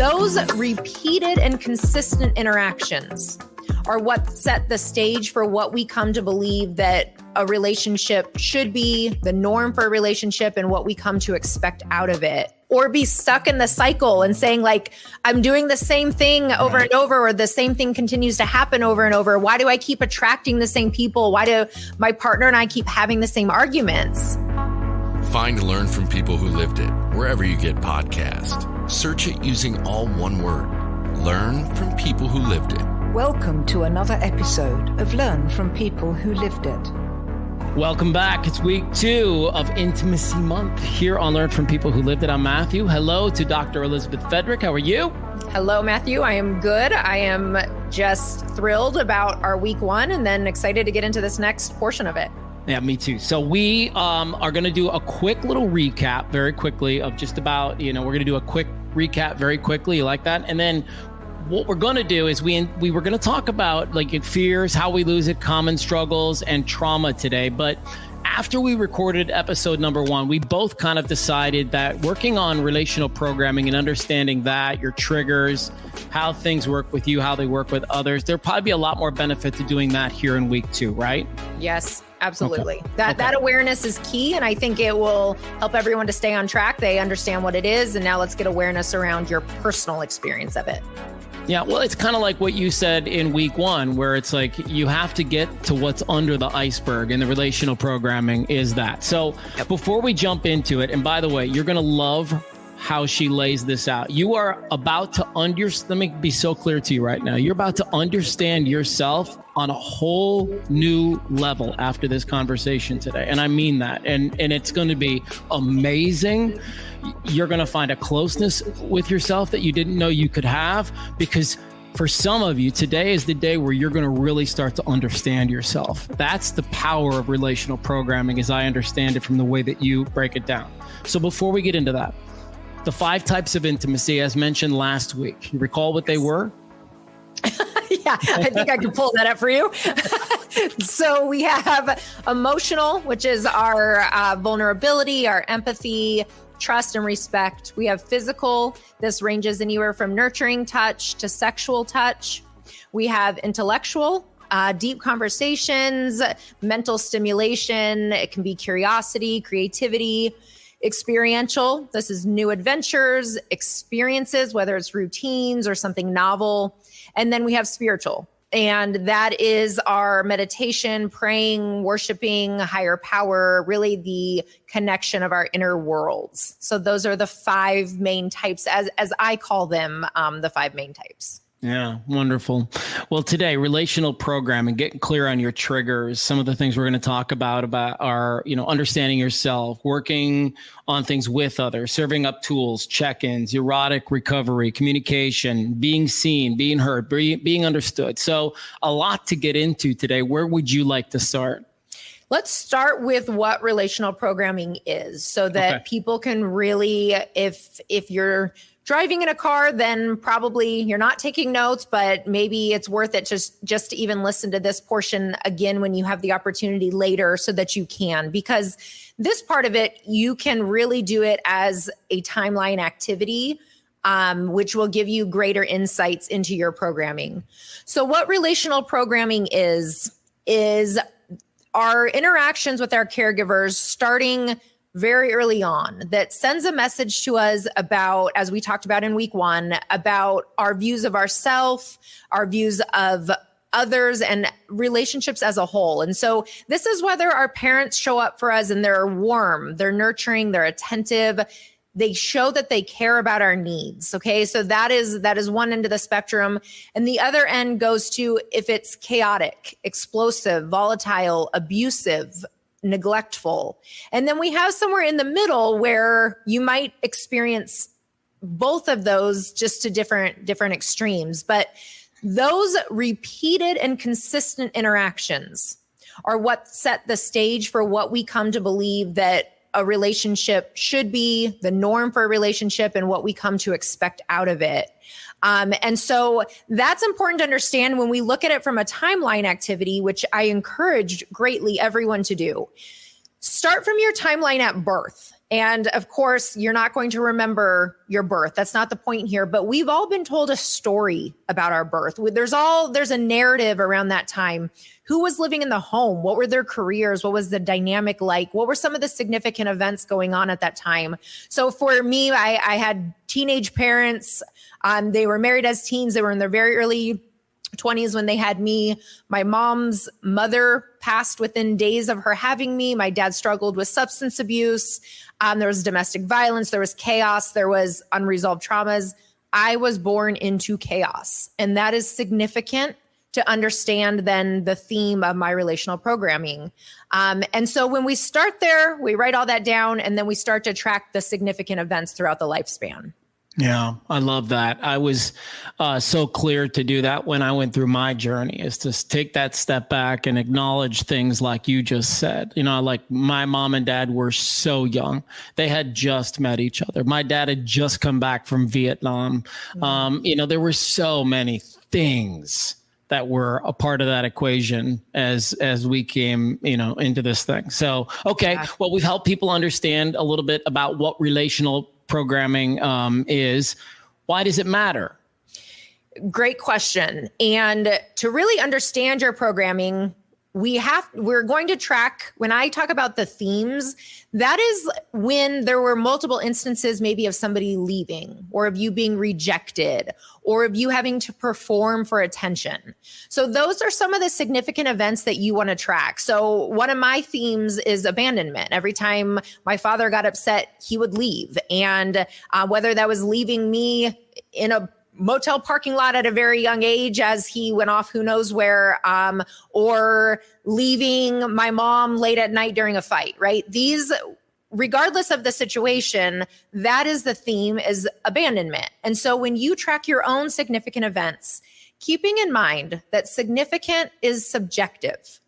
Those repeated and consistent interactions are what set the stage for what we come to believe that a relationship should be, the norm for a relationship, and what we come to expect out of it. Or be stuck in the cycle and saying, like, I'm doing the same thing over and over, or the same thing continues to happen over and over. Why do I keep attracting the same people? Why do my partner and I keep having the same arguments? Find and learn from people who lived it wherever you get podcasts. Search it using all one word. Learn from people who lived it. Welcome to another episode of Learn from People Who Lived It. Welcome back. It's week 2 of Intimacy Month here on Learn from People Who Lived It. I'm Matthew. Hello to Dr. Elizabeth Fedrick. How are you? Hello, Matthew. I am good. I am just thrilled about our week 1 and then excited to get into this next portion of it. Yeah, me too. So we are going to do a quick little recap very quickly of just about, we're going to do a quick recap very quickly. You like that? And then what we're going to do is we were going to talk about like fears, how we lose it, common struggles, and trauma today. But after we recorded episode number 1, we both kind of decided that working on relational programming and understanding that, your triggers, how things work with you, how they work with others, there'll probably be a lot more benefit to doing that here in week 2, right? Yes, absolutely. Okay. That awareness is key, and I think it will help everyone to stay on track. They understand what it is, and now let's get awareness around your personal experience of it. Yeah, well, it's kind of like what you said in week 1, where it's like you have to get to what's under the iceberg, and the relational programming is that. So before we jump into it, and by the way, you're going to love how she lays this out. You are about to let me be so clear to you right now. You're about to understand yourself on a whole new level after this conversation today. And I mean that. And it's going to be amazing. You're going to find a closeness with yourself that you didn't know you could have, because for some of you, today is the day where you're going to really start to understand yourself. That's the power of relational programming, as I understand it from the way that you break it down. So before we get into that, the 5 types of intimacy, as mentioned last week, you recall what they were? Yeah, I think I can pull that up for you. So we have emotional, which is our vulnerability, our empathy, trust, and respect. We have physical. This ranges anywhere from nurturing touch to sexual touch. We have intellectual, deep conversations, mental stimulation. It can be curiosity, creativity. Experiential, this is new adventures, experiences, whether it's routines or something novel. And then we have spiritual, and that is our meditation, praying, worshiping, higher power, really the connection of our inner worlds. So those are the 5 main types, as I call them, the 5 main types. Yeah, wonderful. Well, today, relational programming, getting clear on your triggers. Some of the things we're going to talk about are, understanding yourself, working on things with others, serving up tools, check-ins, erotic recovery, communication, being seen, being heard, being understood. So a lot to get into today. Where would you like to start? Let's start with what relational programming is, so that people can really, if you're driving in a car, then probably you're not taking notes, but maybe it's worth it just to even listen to this portion again when you have the opportunity later, so that you can, because this part of it, you can really do it as a timeline activity, which will give you greater insights into your programming. So what relational programming is our interactions with our caregivers starting very early on, that sends a message to us about, as we talked about in week 1, about our views of ourselves, our views of others, and relationships as a whole. And so this is whether our parents show up for us and they're warm, they're nurturing, they're attentive, they show that they care about our needs. Okay. So that is one end of the spectrum. And the other end goes to if it's chaotic, explosive, volatile, abusive, neglectful. And then we have somewhere in the middle where you might experience both of those, just to different extremes. But those repeated and consistent interactions are what set the stage for what we come to believe that a relationship should be, the norm for a relationship, and what we come to expect out of it. And so that's important to understand when we look at it from a timeline activity, which I encourage greatly everyone to do. Start from your timeline at birth And of course, you're not going to remember your birth. That's not the point here, but we've all been told a story about our birth. There's a narrative around that time. Who was living in the home? What were their careers? What was the dynamic like? What were some of the significant events going on at that time? So for me, I had teenage parents. They were married as teens. They were in their very early 20s when they had me. My mom's mother passed within days of her having me. My dad struggled with substance abuse. There was domestic violence. There was chaos. There was unresolved traumas. I was born into chaos. And that is significant to understand then the theme of my relational programming. And so when we start there, we write all that down, and then we start to track the significant events throughout the lifespan. Yeah, I love that. I was so clear to do that when I went through my journey, is to take that step back and acknowledge things like you just said. You know, like my mom and dad were so young. They had just met each other. My dad had just come back from Vietnam. You know, there were so many things that were a part of that equation as we came, you know, into this thing. So, okay, well, we've helped people understand a little bit about what relational programming is. Why does it matter? Great question. And to really understand your programming, we're going to track, when I talk about the themes, that is when there were multiple instances maybe of somebody leaving, or of you being rejected, or of you having to perform for attention. So those are some of the significant events that you want to track. So one of my themes is abandonment. Every time my father got upset, he would leave. And whether that was leaving me in a motel parking lot at a very young age as he went off who knows where, or leaving my mom late at night during a fight, right? These, regardless of the situation, that is the theme, is abandonment. And so when you track your own significant events, keeping in mind that significant is subjective.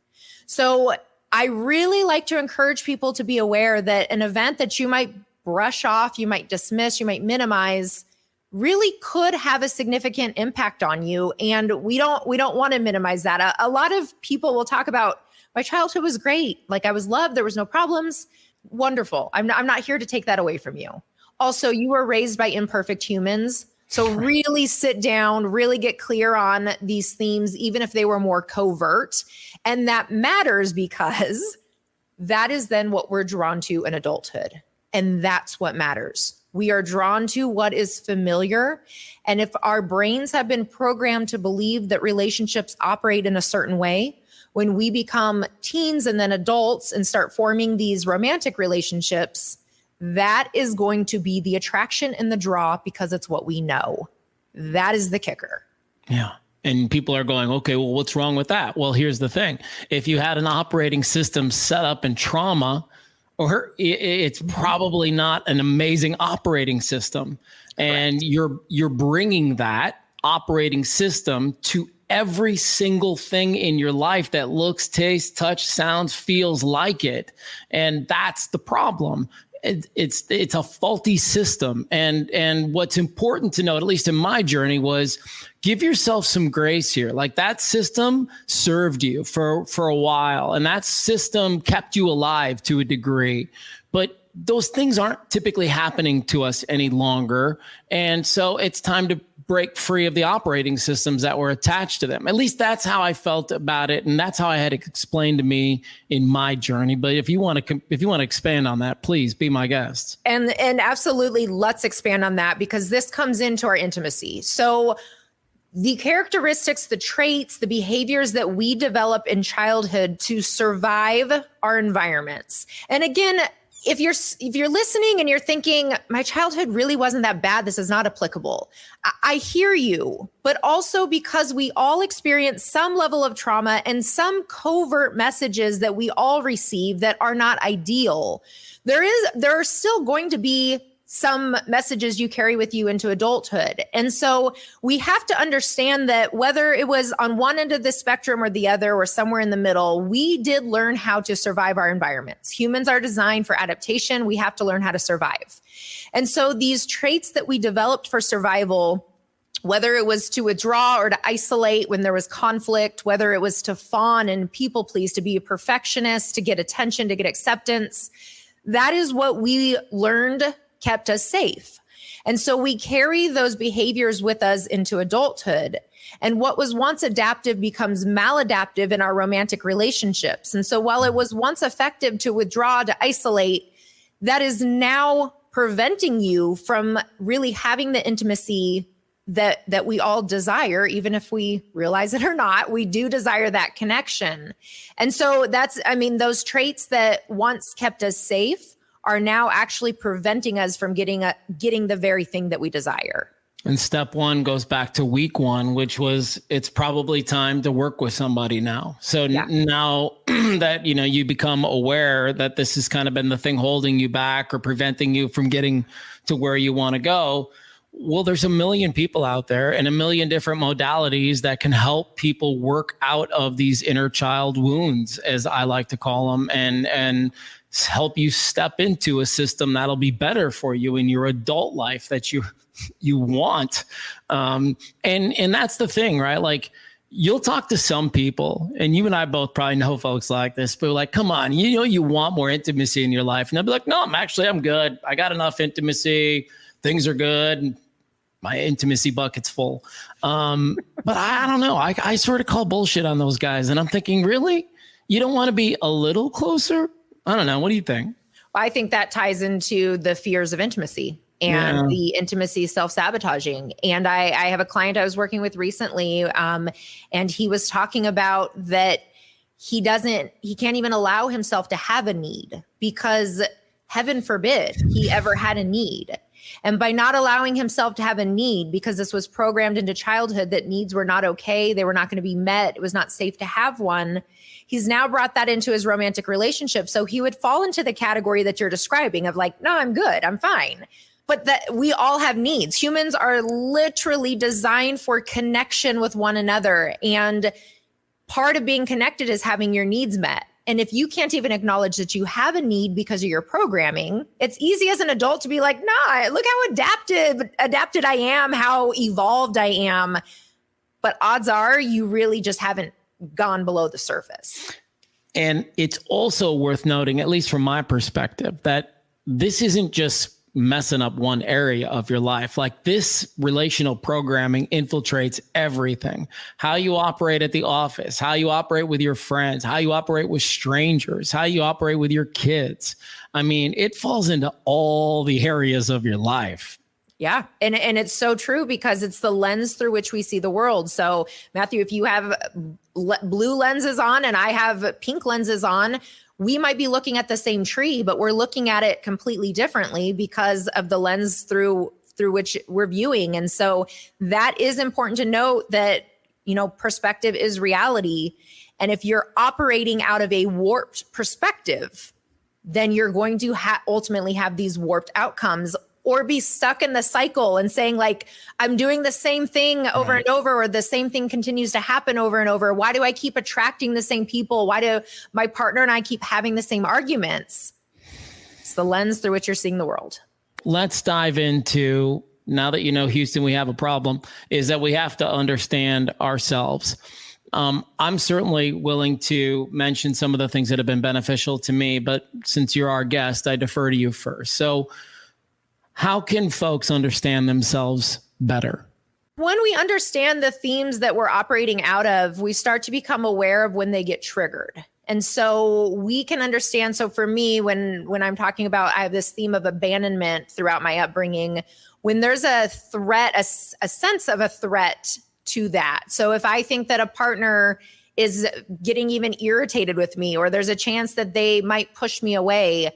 So I really like to encourage people to be aware that an event that you might brush off, you might dismiss, you might minimize, really could have a significant impact on you. And we don't want to minimize that. A lot of people will talk about, my childhood was great. Like, I was loved. There was no problems. Wonderful. I'm not here to take that away from you. Also, you were raised by imperfect humans. So really sit down, really get clear on these themes, even if they were more covert. And that matters because that is then what we're drawn to in adulthood. And that's what matters. We are drawn to what is familiar. And if our brains have been programmed to believe that relationships operate in a certain way, when we become teens and then adults and start forming these romantic relationships, that is going to be the attraction and the draw because it's what we know. That is the kicker. Yeah. And people are going, okay, well, what's wrong with that? Well, here's the thing. If you had an operating system set up in trauma, or it's probably not an amazing operating system. And you're bringing that operating system to every single thing in your life that looks, tastes, touch, sounds, feels like it. And that's the problem. It's a faulty system. And what's important to note, at least in my journey, was give yourself some grace here. Like, that system served you for a while, and that system kept you alive to a degree. But those things aren't typically happening to us any longer. And so it's time to break free of the operating systems that were attached to them. At least that's how I felt about it. And that's how I had it explained to me in my journey. But if you want to expand on that, please be my guest. And absolutely, let's expand on that, because this comes into our intimacy. So the characteristics, the traits, the behaviors that we develop in childhood to survive our environments. And again, if you're listening and you're thinking, my childhood really wasn't that bad, this is not applicable. I hear you, but also because we all experience some level of trauma and some covert messages that we all receive that are not ideal. There are still going to be some messages you carry with you into adulthood. And so we have to understand that whether it was on one end of the spectrum or the other or somewhere in the middle, we did learn how to survive our environments. Humans are designed for adaptation. We have to learn how to survive. And so these traits that we developed for survival, whether it was to withdraw or to isolate when there was conflict, whether it was to fawn and people please, to be a perfectionist, to get attention, to get acceptance, that is what we learned kept us safe. And so we carry those behaviors with us into adulthood. And what was once adaptive becomes maladaptive in our romantic relationships. And so while it was once effective to withdraw, to isolate, that is now preventing you from really having the intimacy that we all desire, even if we realize it or not. We do desire that connection. And so those traits that once kept us safe are now actually preventing us from getting the very thing that we desire. And step one goes back to week one, which was, it's probably time to work with somebody now. So now that, you become aware that this has kind of been the thing holding you back or preventing you from getting to where you want to go. Well, there's a million people out there and a million different modalities that can help people work out of these inner child wounds, as I like to call them, and help you step into a system that'll be better for you in your adult life that you want. And that's the thing, right? Like, you'll talk to some people, and you and I both probably know folks like this, but like, come on, you want more intimacy in your life. And they'll be like, no, I'm good. I got enough intimacy. Things are good. My intimacy bucket's full. But I don't know. I sort of call bullshit on those guys. And I'm thinking, really? You don't want to be a little closer? I don't know. What do you think? Well, I think that ties into the fears of intimacy and the intimacy self-sabotaging. And I have a client I was working with recently, and he was talking about that he can't even allow himself to have a need because heaven forbid he ever had a need. And by not allowing himself to have a need, because this was programmed into childhood that needs were not okay, they were not going to be met, it was not safe to have one, he's now brought that into his romantic relationship. So he would fall into the category that you're describing of like, no, I'm good, I'm fine. But that we all have needs. Humans are literally designed for connection with one another. And part of being connected is having your needs met. And if you can't even acknowledge that you have a need because of your programming, it's easy as an adult to be like, nah, look how adapted I am, how evolved I am. But odds are you really just haven't gone below the surface. And it's also worth noting, at least from my perspective, that this isn't just messing up one area of your life. Like, this relational programming infiltrates everything. How you operate at the office, how you operate with your friends, how you operate with strangers, how you operate with your kids. I mean, it falls into all the areas of your life. Yeah. And it's so true because it's the lens through which we see the world. So Mathew, if you have blue lenses on and I have pink lenses on, we might be looking at the same tree, but we're looking at it completely differently because of the lens through which we're viewing. And so that is important to note that, perspective is reality. And if you're operating out of a warped perspective, then you're going to ultimately have these warped outcomes, or be stuck in the cycle and saying like, I'm doing the same thing over and over, or the same thing continues to happen over and over. Why do I keep attracting the same people? Why do my partner and I keep having the same arguments? It's the lens through which you're seeing the world. Let's dive into, now that Houston, we have a problem, is that we have to understand ourselves. I'm certainly willing to mention some of the things that have been beneficial to me, but since you're our guest, I defer to you first. So how can folks understand themselves better? When we understand the themes that we're operating out of, we start to become aware of when they get triggered. And so we can understand. So for me, when I'm talking about, I have this theme of abandonment throughout my upbringing, when there's a threat, a sense of a threat to that. So if I think that a partner is getting even irritated with me, or there's a chance that they might push me away,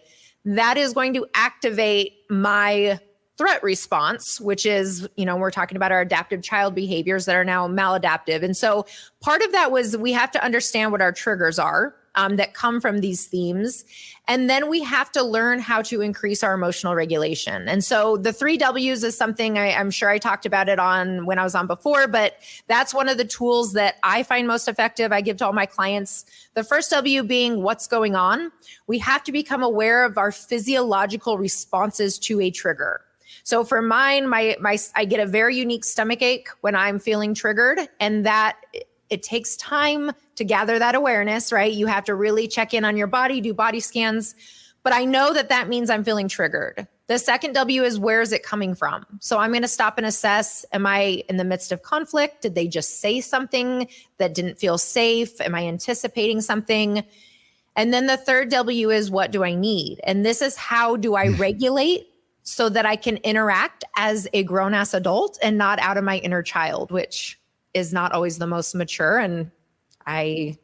that is going to activate my threat response, which is, we're talking about our adaptive child behaviors that are now maladaptive. And so part of that was we have to understand what our triggers are that come from these themes. And then we have to learn how to increase our emotional regulation. And so the 3 W's is something I'm sure I talked about it on when I was on before, but that's one of the tools that I find most effective. I give to all my clients. The first W being what's going on. We have to become aware of our physiological responses to a trigger. So for mine, I get a very unique stomach ache when I'm feeling triggered, and that it takes time to gather that awareness, right? You have to really check in on your body, do body scans. but I know that that means I'm feeling triggered. The second W is, where is it coming from? So I'm going to stop and assess, am I in the midst of conflict? Did they just say something that didn't feel safe? Am I anticipating something? And then the third W is, what do I need? And this is, how do I regulate so that I can interact as a grown-ass adult and not out of my inner child, which is not always the most mature. And I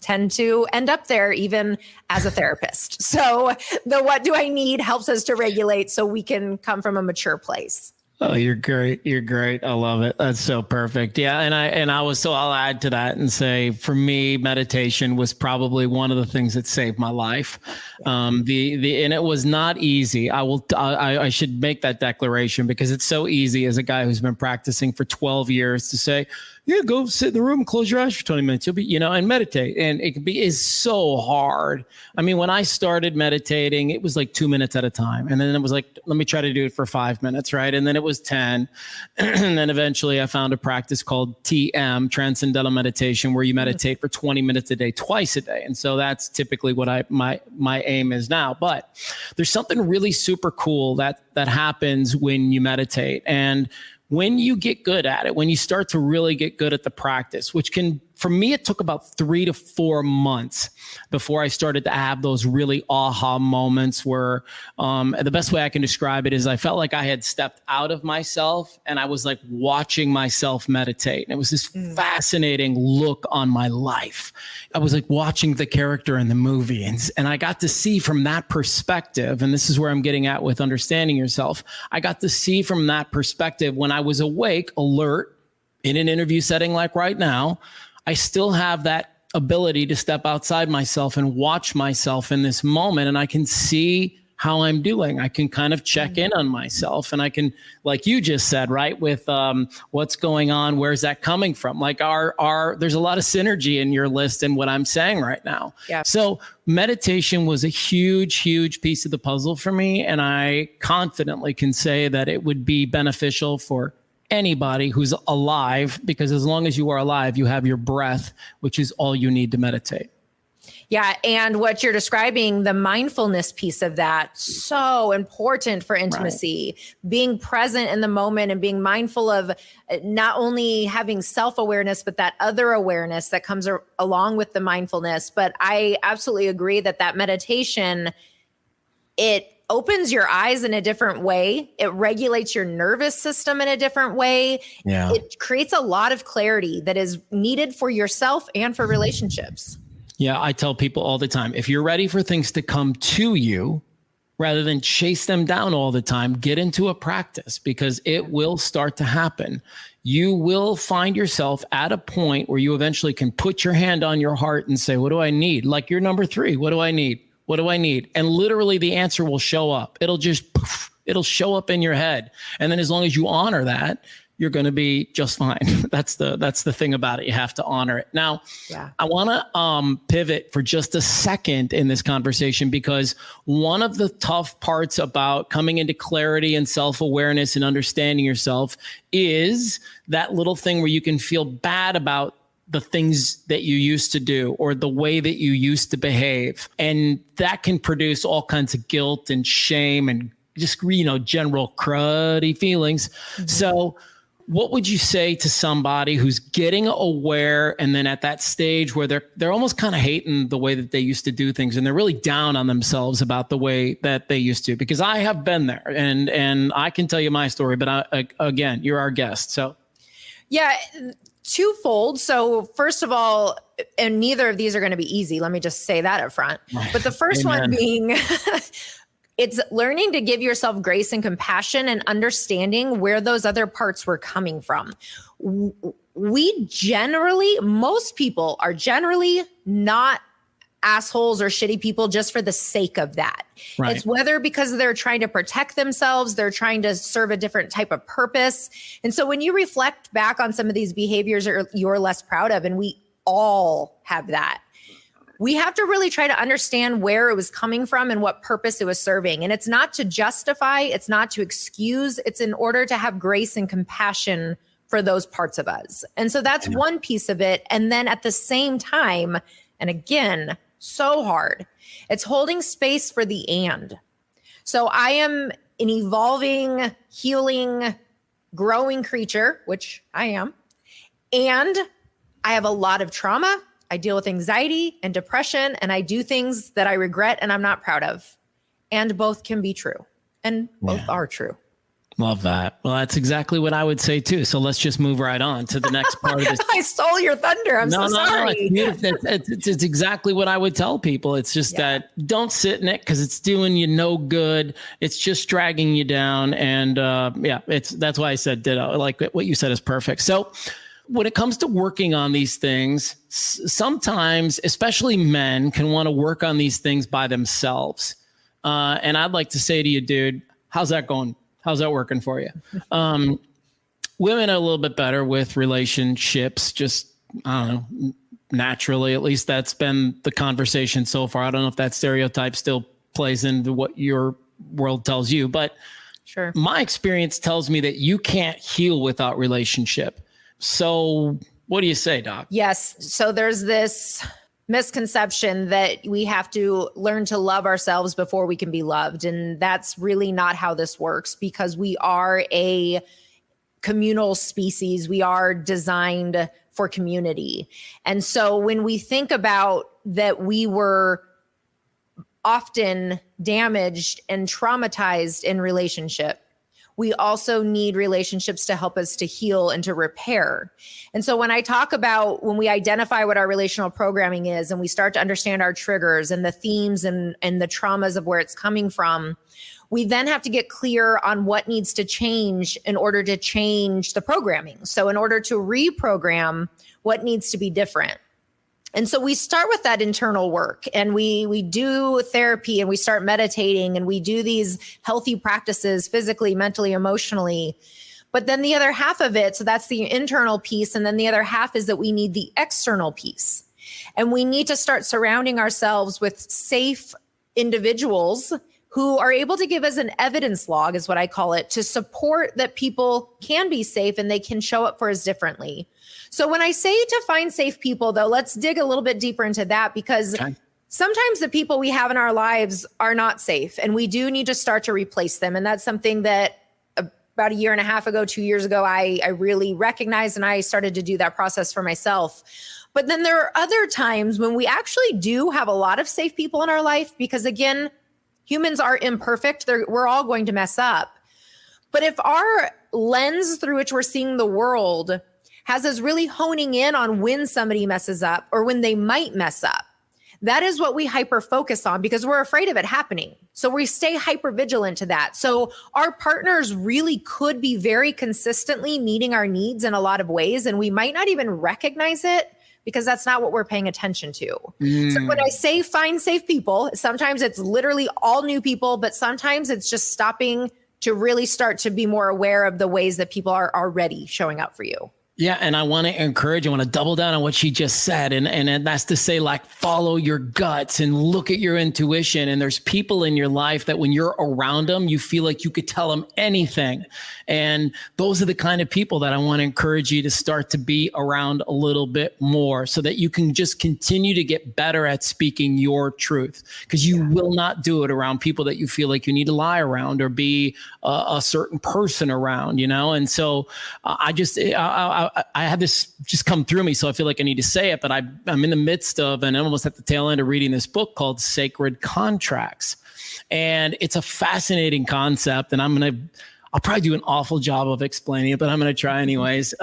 tend to end up there even as a therapist. So the what do I need helps us to regulate so we can come from a mature place. Oh, you're great. You're great. I love it. That's so perfect. Yeah. I'll add to that and say, for me, meditation was probably one of the things that saved my life. And it was not easy. I should make that declaration, because it's so easy as a guy who's been practicing for 12 years to say, yeah, go sit in the room and close your eyes for 20 minutes. You'll be, and meditate. And is so hard. I mean, when I started meditating, it was like 2 minutes at a time. And then it was like, let me try to do it for 5 minutes. Right. And then it was 10. And then eventually I found a practice called TM, Transcendental Meditation, where you meditate for 20 minutes a day, twice a day. And so that's typically what my aim is now. But there's something really super cool that happens when you meditate. And when you get good at it, when you start to really get good at the practice, which can, for me, it took about 3 to 4 months before I started to have those really aha moments where the best way I can describe it is I felt like I had stepped out of myself and I was like watching myself meditate. And it was this fascinating look on my life. I was like watching the character in the movie, and I got to see from that perspective. And this is where I'm getting at with understanding yourself. I got to see from that perspective when I was awake, alert, in an interview setting like right now. I still have that ability to step outside myself and watch myself in this moment. And I can see how I'm doing. I can kind of check in on myself, and I can, like you just said, right, with what's going on, where's that coming from? Like there's a lot of synergy in your list and what I'm saying right now. Yeah. So meditation was a huge, huge piece of the puzzle for me. And I confidently can say that it would be beneficial for anybody who's alive, because as long as you are alive, you have your breath, which is all you need to meditate. Yeah. And what you're describing, the mindfulness piece of that, so important for intimacy, right. Being present in the moment and being mindful of not only having self-awareness, but that other awareness that comes along with the mindfulness. But I absolutely agree that meditation, it opens your eyes in a different way. It regulates your nervous system in a different way. Yeah. It creates a lot of clarity that is needed for yourself and for relationships. Yeah, I tell people all the time, if you're ready for things to come to you rather than chase them down all the time, get into a practice, because it will start to happen. You will find yourself at a point where you eventually can put your hand on your heart and say, what do I need? Like you're number 3. What do I need? What do I need? And literally the answer will show up. It'll just, it'll show up in your head. And then as long as you honor that, you're going to be just fine. That's the thing about it. You have to honor it. Now, yeah. I want to pivot for just a second in this conversation, because one of the tough parts about coming into clarity and self-awareness and understanding yourself is that little thing where you can feel bad about the things that you used to do or the way that you used to behave. And that can produce all kinds of guilt and shame and just, general cruddy feelings. Mm-hmm. So what would you say to somebody who's getting aware and then at that stage where they're almost kind of hating the way that they used to do things, and they're really down on themselves about the way that they used to? Because I have been there, and I can tell you my story, but again, you're our guest. So yeah, twofold. So first of all, and neither of these are going to be easy. Let me just say that up front. But the first one being it's learning to give yourself grace and compassion and understanding where those other parts were coming from. Most people are generally not assholes or shitty people just for the sake of that. Right. It's whether because they're trying to protect themselves, they're trying to serve a different type of purpose. And so when you reflect back on some of these behaviors you're less proud of, and we all have that, we have to really try to understand where it was coming from and what purpose it was serving. And it's not to justify, it's not to excuse, it's in order to have grace and compassion for those parts of us. And so that's one piece of it. And then at the same time, and again, so hard. It's holding space for the and. So I am an evolving, healing, growing creature, which I am. And I have a lot of trauma. I deal with anxiety and depression, and I do things that I regret and I'm not proud of. And both can be true. And both are true. Love that. Well, that's exactly what I would say too. So let's just move right on to the next part of this. I stole your thunder. I'm so sorry. It's exactly what I would tell people. It's just that don't sit in it because it's doing you no good. It's just dragging you down. And that's why I said ditto. Like what you said is perfect. So when it comes to working on these things, sometimes, especially men, can want to work on these things by themselves. And I'd like to say to you, dude, how's that going? How's that working for you? Women are a little bit better with relationships, just, I don't know, naturally. At least that's been the conversation so far. I don't know if that stereotype still plays into what your world tells you, but sure. My experience tells me that you can't heal without relationship. So what do you say, Doc? Yes. So there's this misconception that we have to learn to love ourselves before we can be loved. And that's really not how this works, because we are a communal species. We are designed for community. And so when we think about that, we were often damaged and traumatized in relationship, we also need relationships to help us to heal and to repair. And so when I talk about when we identify what our relational programming is and we start to understand our triggers and the themes and the traumas of where it's coming from, we then have to get clear on what needs to change in order to change the programming. So in order to reprogram, what needs to be different. And so we start with that internal work, and we do therapy, and we start meditating, and we do these healthy practices physically, mentally, emotionally. But then the other half of it, so that's the internal piece. And then the other half is that we need the external piece. And we need to start surrounding ourselves with safe individuals who are able to give us an evidence log, is what I call it, to support that people can be safe and they can show up for us differently. So when I say to find safe people, though, let's dig a little bit deeper into that, because sometimes the people we have in our lives are not safe, and we do need to start to replace them. And that's something that about a year and a half ago, 2 years ago, I really recognized, and I started to do that process for myself. But then there are other times when we actually do have a lot of safe people in our life, because again, humans are imperfect. We're all going to mess up. But if our lens through which we're seeing the world has us really honing in on when somebody messes up or when they might mess up, that is what we hyper focus on, because we're afraid of it happening. So we stay hyper vigilant to that. So our partners really could be very consistently meeting our needs in a lot of ways, and we might not even recognize it because that's not what we're paying attention to. So when I say find safe people, sometimes it's literally all new people, but sometimes it's just stopping to really start to be more aware of the ways that people are already showing up for you. Yeah. And I want to encourage, I want to double down on what she just said. And that's to say, like, follow your guts and look at your intuition. And there's people in your life that when you're around them, you feel like you could tell them anything. And those are the kind of people that I want to encourage you to start to be around a little bit more, so that you can just continue to get better at speaking your truth, because you will not do it around people that you feel like you need to lie around or be a certain person around, you know? And so I had this just come through me, so I feel like I need to say it, but I'm in the midst of, and I'm almost at the tail end of reading this book called Sacred Contracts. And it's a fascinating concept, and I'll probably do an awful job of explaining it, but I'm going to try anyways.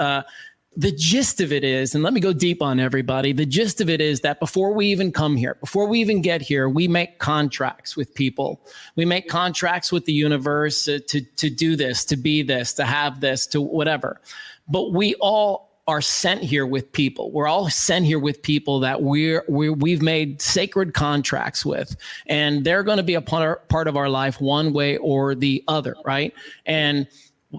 The gist of it is, and let me go deep on everybody. The gist of it is that before we even come here, before we even get here, we make contracts with people. We make contracts with the universe to do this, to be this, to have this, to whatever. But we all are sent here with people. We're all sent here with people that we've made sacred contracts with, and they're going to be a part of our life one way or the other, right? And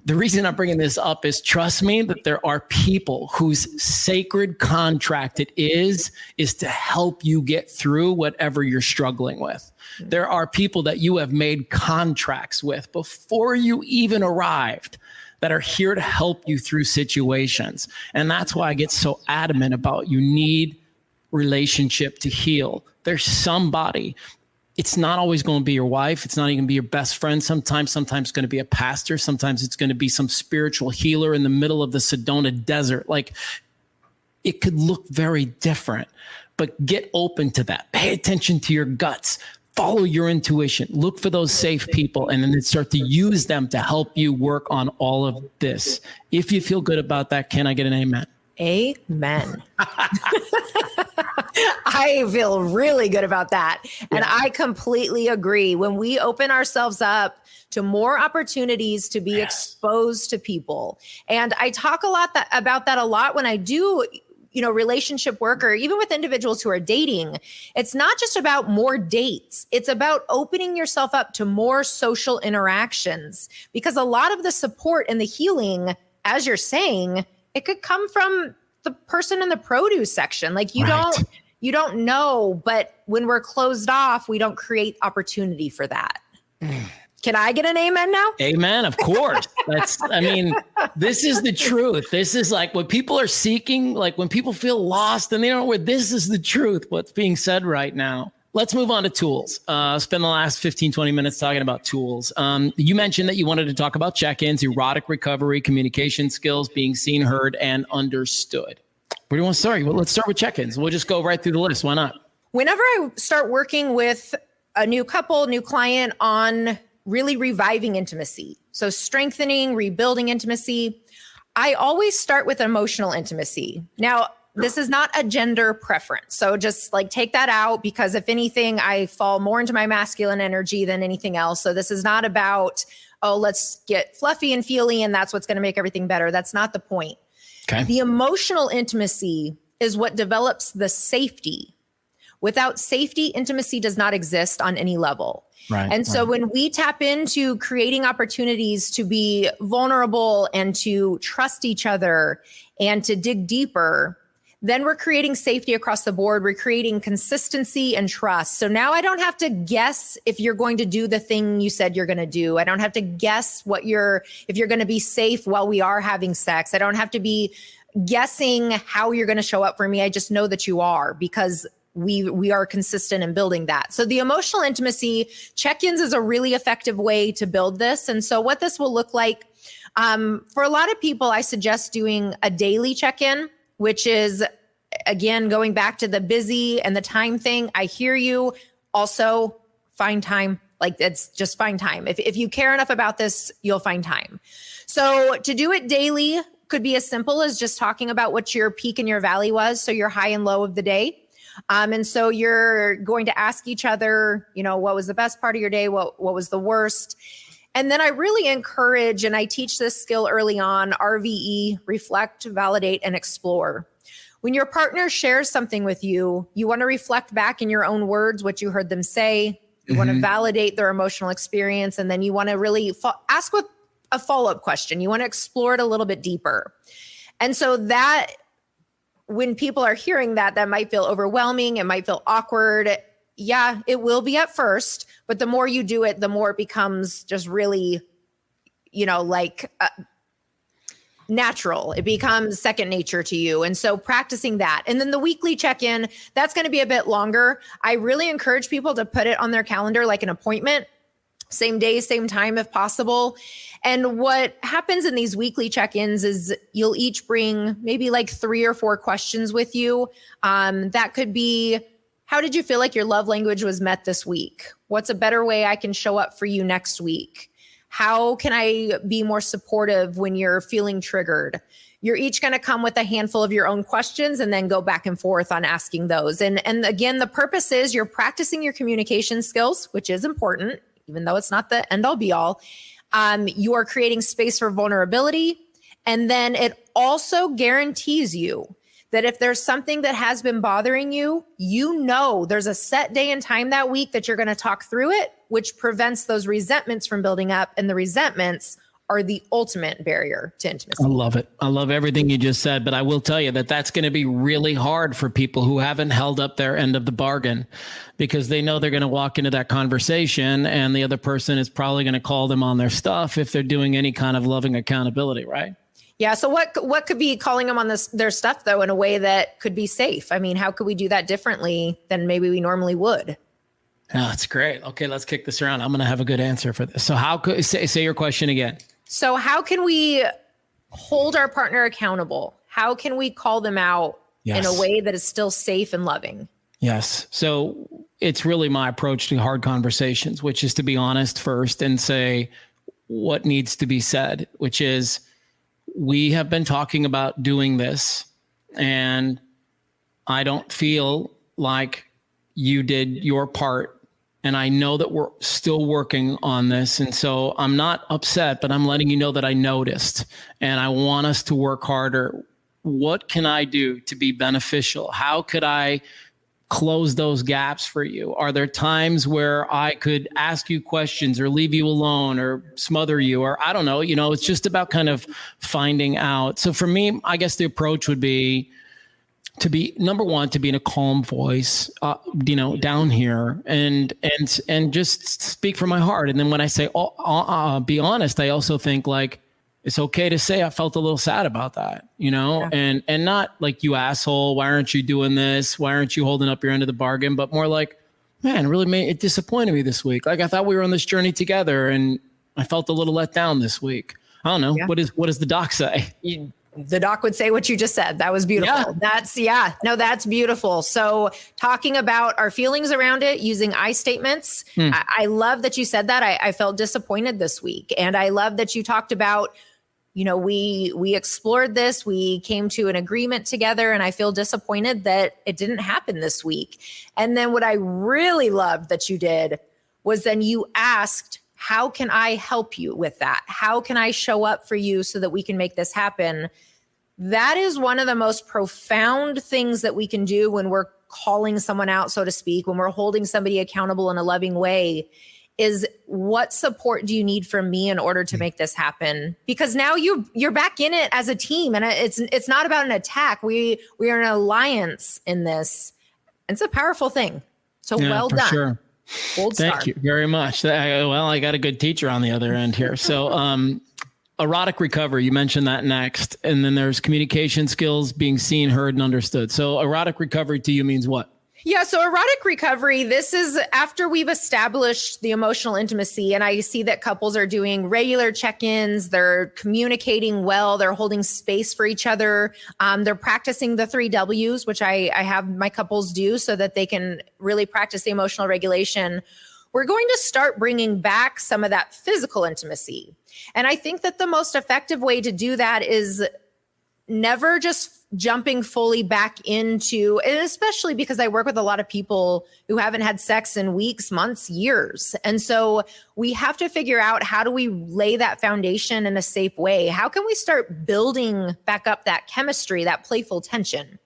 the reason I'm bringing this up is, trust me, that there are people whose sacred contract it is to help you get through whatever you're struggling with. There are people that you have made contracts with before you even arrived that are here to help you through situations. And that's why I get so adamant about you need relationship to heal. There's somebody. It's not always going to be your wife. It's not even going to be your best friend. Sometimes it's going to be a pastor. Sometimes it's going to be some spiritual healer in the middle of the Sedona desert. Like, it could look very different, but get open to that. Pay attention to your guts. Follow your intuition. Look for those safe people, and then start to use them to help you work on all of this. If you feel good about that, can I get an amen? Amen. I feel really good about that. And I completely agree. When we open ourselves up to more opportunities to be exposed to people. And I talk about that a lot when I do, relationship work, or even with individuals who are dating. It's not just about more dates. It's about opening yourself up to more social interactions, because a lot of the support and the healing, as you're saying, it could come from the person in the produce section. Like, you don't know, but when we're closed off, we don't create opportunity for that. Can I get an amen now? Amen. Of course. This is the truth. This is like what people are seeking. Like, when people feel lost and they don't know where, this is the truth, what's being said right now. Let's move on to tools. Spend the last 15, 20 minutes talking about tools. You mentioned that you wanted to talk about check-ins, erotic recovery, communication skills, being seen, heard, and understood. Where do you want to start? Well, let's start with check-ins. We'll just go right through the list. Why not? Whenever I start working with a new couple, new client on really reviving intimacy, so strengthening, rebuilding intimacy, I always start with emotional intimacy. Now, this is not a gender preference. So just like take that out, because if anything, I fall more into my masculine energy than anything else. So this is not about, let's get fluffy and feely and that's what's going to make everything better. That's not the point. Okay. The emotional intimacy is what develops the safety. Without safety, intimacy does not exist on any level. Right. And so when we tap into creating opportunities to be vulnerable and to trust each other and to dig deeper, then we're creating safety across the board. We're creating consistency and trust. So now I don't have to guess if you're going to do the thing you said you're going to do. I don't have to guess if you're going to be safe while we are having sex. I don't have to be guessing how you're going to show up for me. I just know that you are, because we are consistent in building that. So the emotional intimacy check-ins is a really effective way to build this. And so what this will look like, for a lot of people, I suggest doing a daily check-in, which is, again, going back to the busy and the time thing. I hear you. Also, find time. Like, it's just find time. If you care enough about this, you'll find time. So to do it daily could be as simple as just talking about what your peak and your valley was. So your high and low of the day. And so you're going to ask each other, what was the best part of your day? What was the worst? And then I really encourage, and I teach this skill early on, RVE, reflect, validate, and explore. When your partner shares something with you, you want to reflect back in your own words what you heard them say. You want to validate their emotional experience. And then you want to really ask with a follow-up question. You want to explore it a little bit deeper. And so that, when people are hearing that might feel overwhelming. It might feel awkward. Yeah, it will be at first, but the more you do it, the more it becomes just really, natural. It becomes second nature to you. And so practicing that. And then the weekly check-in, that's going to be a bit longer. I really encourage people to put it on their calendar like an appointment. Same day, same time if possible. And what happens in these weekly check-ins is you'll each bring maybe like 3 or 4 questions with you. That could be, how did you feel like your love language was met this week? What's a better way I can show up for you next week? How can I be more supportive when you're feeling triggered? You're each going to come with a handful of your own questions and then go back and forth on asking those. And again, the purpose is you're practicing your communication skills, which is important, even though it's not the end all be all. You are creating space for vulnerability. And then it also guarantees you that if there's something that has been bothering you, there's a set day and time that week that you're going to talk through it, which prevents those resentments from building up. And the resentments are the ultimate barrier to intimacy. I love it. I love everything you just said, but I will tell you that that's going to be really hard for people who haven't held up their end of the bargain, because they know they're going to walk into that conversation and the other person is probably going to call them on their stuff if they're doing any kind of loving accountability, right? Yeah. So what could be calling them on their stuff though, in a way that could be safe? I mean, how could we do that differently than maybe we normally would? Oh, that's great. Okay, let's kick this around. I'm going to have a good answer for this. So how could say your question again? So how can we hold our partner accountable? How can we call them out in a way that is still safe and loving? Yes. So it's really my approach to hard conversations, which is to be honest first and say what needs to be said, which is, we have been talking about doing this, and I don't feel like you did your part. And I know that we're still working on this. And so I'm not upset, but I'm letting you know that I noticed, and I want us to work harder. What can I do to be beneficial? How could I close those gaps for you? Are there times where I could ask you questions or leave you alone or smother you, or I don't know, it's just about kind of finding out. So for me, I guess the approach would be to be, number one, to be in a calm voice, down here and just speak from my heart. And then when I say, be honest, I also think like, it's okay to say I felt a little sad about that, and not like, you asshole, why aren't you doing this? Why aren't you holding up your end of the bargain? But more like, man, it disappointed me this week. Like, I thought we were on this journey together and I felt a little let down this week. I don't know. Yeah. What does the doc say? The doc would say what you just said. That was beautiful. Yeah. That's beautiful. So talking about our feelings around it, using I statements. I love that you said that. I felt disappointed this week. And I love that you talked about, we explored this, we came to an agreement together, and I feel disappointed that it didn't happen this week. And then what I really loved that you did was then you asked, how can I help you with that? How can I show up for you so that we can make this happen? That is one of the most profound things that we can do when we're calling someone out, so to speak, when we're holding somebody accountable in a loving way, is what support do you need from me in order to make this happen? Because now you're back in it as a team, and it's not about an attack. We are an alliance in this. It's a powerful thing. So well done. Sure. Gold star. Thank you very much. I got a good teacher on the other end here. So erotic recovery, you mentioned that next. And then there's communication skills, being seen, heard, and understood. So erotic recovery to you means what? Yeah. So erotic recovery, this is after we've established the emotional intimacy. And I see that couples are doing regular check-ins. They're communicating well. They're holding space for each other. They're practicing the 3 W's, which I have my couples do so that they can really practice the emotional regulation. We're going to start bringing back some of that physical intimacy. And I think that the most effective way to do that is never just jumping fully back into, and especially because I work with a lot of people who haven't had sex in weeks, months, years. And so we have to figure out, how do we lay that foundation in a safe way? How can we start building back up that chemistry, that playful tension?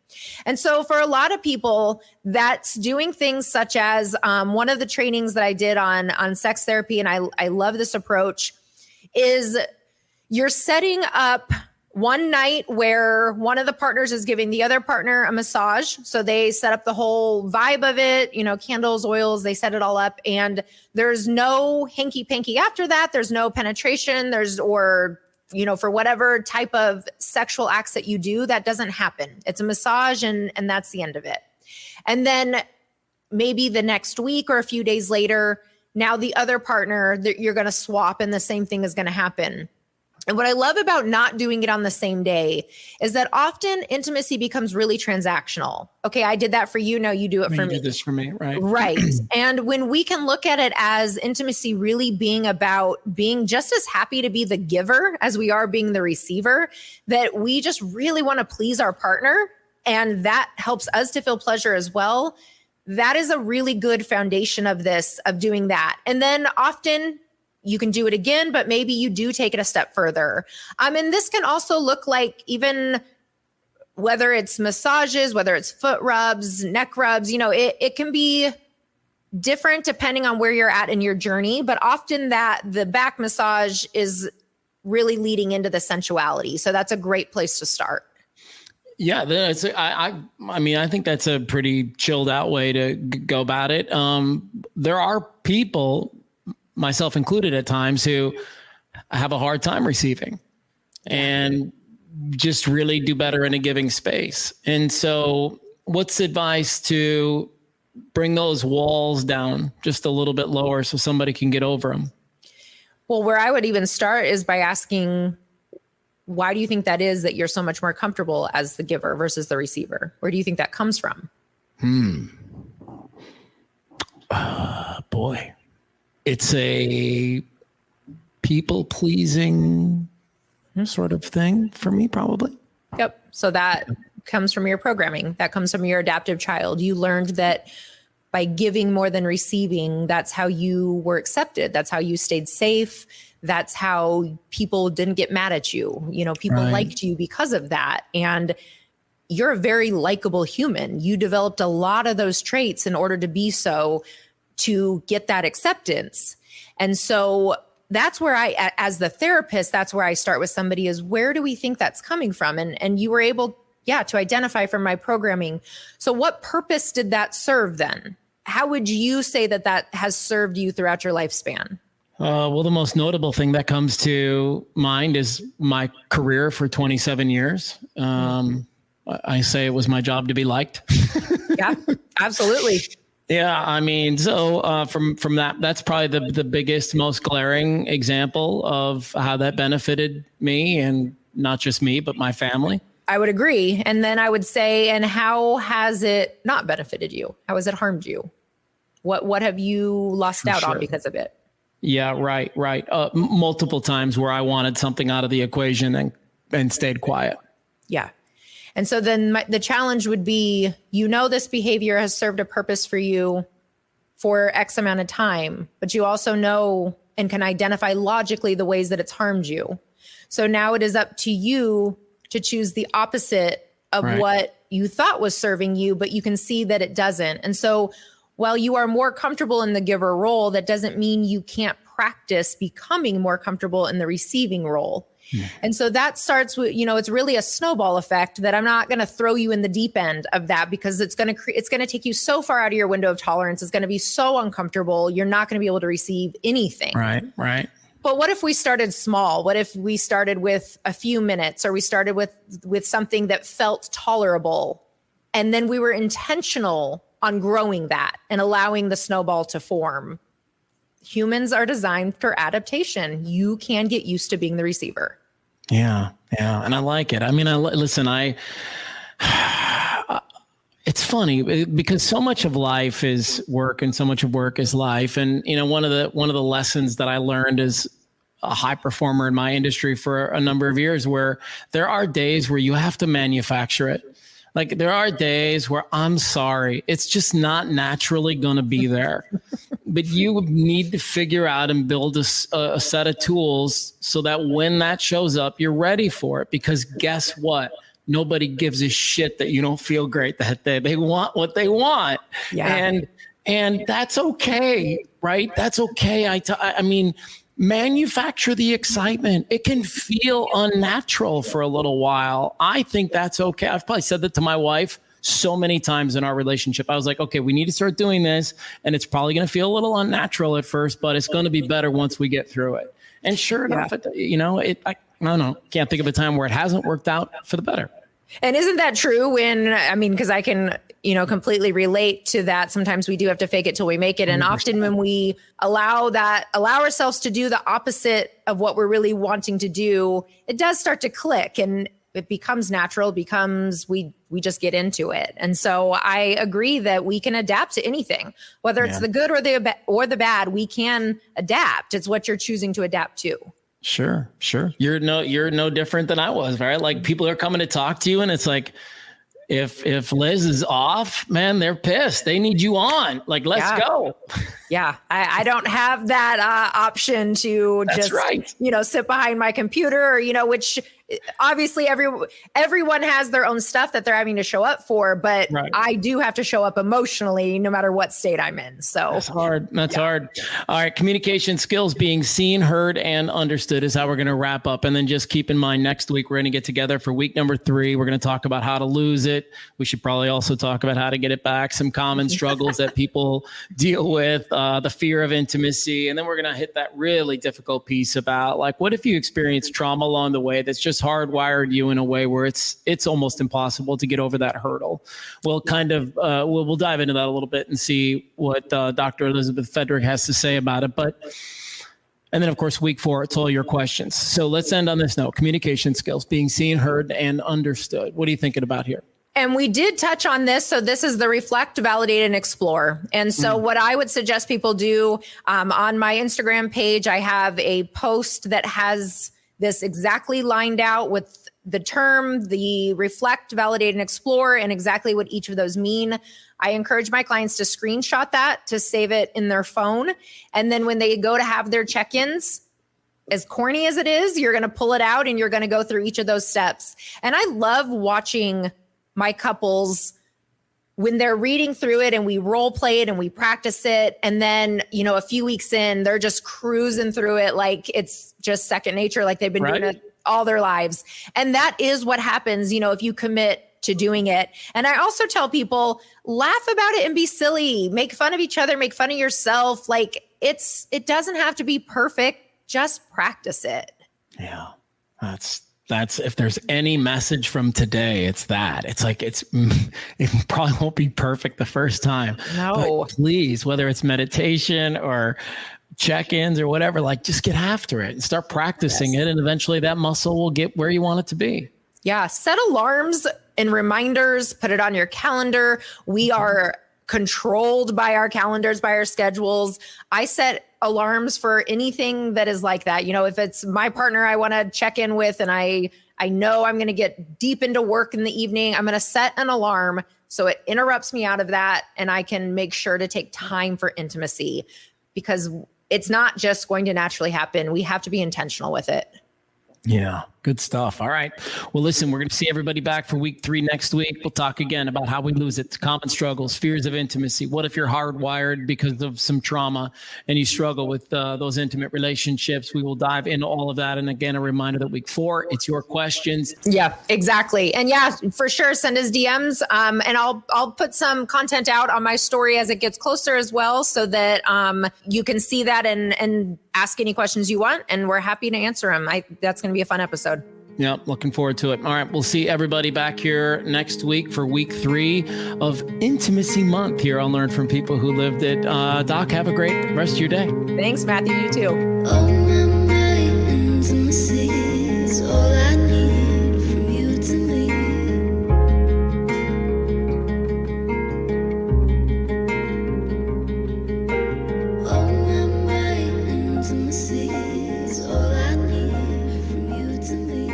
And so for a lot of people, that's doing things such as one of the trainings that I did on sex therapy, and I love this approach, is you're setting up one night where one of the partners is giving the other partner a massage. So they set up the whole vibe of it, candles, oils, they set it all up. And there's no hanky panky after that. There's no penetration. For whatever type of sexual acts that you do, that doesn't happen. It's a massage and that's the end of it. And then maybe the next week or a few days later, now the other partner, you're going to swap and the same thing is going to happen. And what I love about not doing it on the same day is that often intimacy becomes really transactional. Okay, I did that for you. No, you do it for me. You did this for me, right? Right. And when we can look at it as intimacy really being about being just as happy to be the giver as we are being the receiver, that we just really want to please our partner, and that helps us to feel pleasure as well. That is a really good foundation of doing that. And then often you can do it again, but maybe you do take it a step further. And this can also look like, even whether it's massages, whether it's foot rubs, neck rubs, it can be different depending on where you're at in your journey. But often the back massage is really leading into the sensuality. So that's a great place to start. Yeah, I think that's a pretty chilled out way to go about it. There are people, myself included at times, who have a hard time receiving. And just really do better in a giving space. And so what's the advice to bring those walls down just a little bit lower so somebody can get over them? Well, where I would even start is by asking, why do you think that is that you're so much more comfortable as the giver versus the receiver? Where do you think that comes from? Boy, it's a people-pleasing sort of thing for me, probably. Yep. So that comes from your programming. That comes from your adaptive child. You learned that by giving more than receiving, that's how you were accepted. That's how you stayed safe. That's how people didn't get mad at you. You know, people liked you because of that. And you're a very likable human. You developed a lot of those traits in order to be so, to get that acceptance. And so that's where I, as the therapist, that's where I start with somebody is, where do we think that's coming from? And you were able, to identify from my programming. So what purpose did that serve then? How would you say that that has served you throughout your lifespan? Well, the most notable thing that comes to mind is my career for 27 years. I say it was my job to be liked. Yeah, absolutely. Yeah, I mean, so from that's probably the biggest, most glaring example of how that benefited me, and not just me, but my family. I would agree. And then I would say, and how has it not benefited you? How has it harmed you? What have you lost out on because of it? Yeah, right. Multiple times where I wanted something out of the equation and stayed quiet. Yeah. And so then the challenge would be, this behavior has served a purpose for you for X amount of time, but you also know and can identify logically the ways that it's harmed you. So now it is up to you to choose the opposite of what you thought was serving you, but you can see that it doesn't. And so while you are more comfortable in the giver role, that doesn't mean you can't practice becoming more comfortable in the receiving role. And so that starts with, it's really a snowball effect that I'm not going to throw you in the deep end of that, because it's going to take you so far out of your window of tolerance. It's going to be so uncomfortable. You're not going to be able to receive anything. Right. But what if we started small? What if we started with a few minutes, or we started with something that felt tolerable, and then we were intentional on growing that and allowing the snowball to form? Humans are designed for adaptation. You can get used to being the receiver. Yeah. And I like it. I mean, it's funny because so much of life is work and so much of work is life. And, one of the lessons that I learned as a high performer in my industry for a number of years, where there are days where you have to manufacture it. Like, there are days where, I'm sorry, it's just not naturally going to be there. But you need to figure out and build a set of tools so that when that shows up, you're ready for it. Because guess what? Nobody gives a shit that you don't feel great that day. They want what they want. Yeah. And that's okay, right? That's okay. I mean, manufacture the excitement. It can feel unnatural for a little while. I think that's okay. I've probably said that to my wife so many times in our relationship. I was like, okay, we need to start doing this. And it's probably going to feel a little unnatural at first, but it's going to be better once we get through it. And sure enough, I don't know, can't think of a time where it hasn't worked out for the better. And isn't that true because I can, completely relate to that. Sometimes we do have to fake it till we make it. And 100%. Often when we allow ourselves to do the opposite of what we're really wanting to do, it does start to click and it becomes natural, we just get into it. And so I agree that we can adapt to anything, whether it's the good or the bad, we can adapt. It's what you're choosing to adapt to. Sure. You're no different than I was, right? Like, people are coming to talk to you and it's like, if Liz is off, man, they're pissed. They need you on. Like, let's go. Yeah. I don't have that option to just, sit behind my computer or, which obviously everyone has their own stuff that they're having to show up for, but I do have to show up emotionally no matter what state I'm in. So that's hard. Hard. All right. Communication skills, being seen, heard, and understood is how we're going to wrap up. And then just keep in mind, next week, we're going to get together for week number 3. We're going to talk about how to lose it. We should probably also talk about how to get it back, some common struggles that people deal with, the fear of intimacy. And then we're going to hit that really difficult piece about, like, what if you experience trauma along the way that's just just hardwired you in a way where it's almost impossible to get over that hurdle. We'll kind of we'll dive into that a little bit and see what Dr. Elizabeth Fedrick has to say about it. And then, of course, week 4, it's all your questions. So let's end on this note: communication skills, being seen, heard, and understood. What are you thinking about here? And we did touch on this. So this is the reflect, validate, and explore. And so what I would suggest people do on my Instagram page, I have a post that has this exactly lined out with the term, the reflect, validate, and explore, and exactly what each of those mean. I encourage my clients to screenshot that, to save it in their phone. And then when they go to have their check-ins, as corny as it is, you're going to pull it out and you're going to go through each of those steps. And I love watching my couples when they're reading through it and we role play it and we practice it. And then, a few weeks in, they're just cruising through it like it's just second nature, like they've been doing it all their lives. And that is what happens, if you commit to doing it. And I also tell people, laugh about it and be silly, make fun of each other, make fun of yourself. Like it doesn't have to be perfect. Just practice it. Yeah. That's if there's any message from today, it's that. It's like it probably won't be perfect the first time. No. But please, whether it's meditation or check-ins or whatever, like just get after it and start practicing it. And eventually that muscle will get where you want it to be. Yeah. Set alarms and reminders, put it on your calendar. We are controlled by our calendars, by our schedules. I set alarms for anything that is like that. If it's my partner I want to check in with and I know I'm going to get deep into work in the evening, I'm going to set an alarm so it interrupts me out of that and I can make sure to take time for intimacy, because it's not just going to naturally happen. We have to be intentional with it. Yeah. Good stuff. All right. Well, listen, we're going to see everybody back for week 3 next week. We'll talk again about how we lose it, common struggles, fears of intimacy. What if you're hardwired because of some trauma and you struggle with those intimate relationships? We will dive into all of that. And again, a reminder that week 4, it's your questions. Yeah, exactly. And yeah, for sure, send us DMs. And I'll put some content out on my story as it gets closer as well, so that you can see that and ask any questions you want. And we're happy to answer them. That's going to be a fun episode. Yeah, looking forward to it. All right, we'll see everybody back here next week for week 3 of Intimacy Month here on Learn from People Who Lived It. Doc, have a great rest of your day. Thanks, Matthew. You too. Oh, my intimacy is all I need from you to me. Oh, my intimacy is all I need from you to me.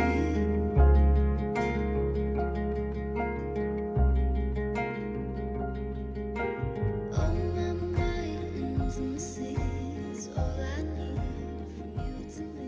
Oh, my intimacy is all I need from you to me.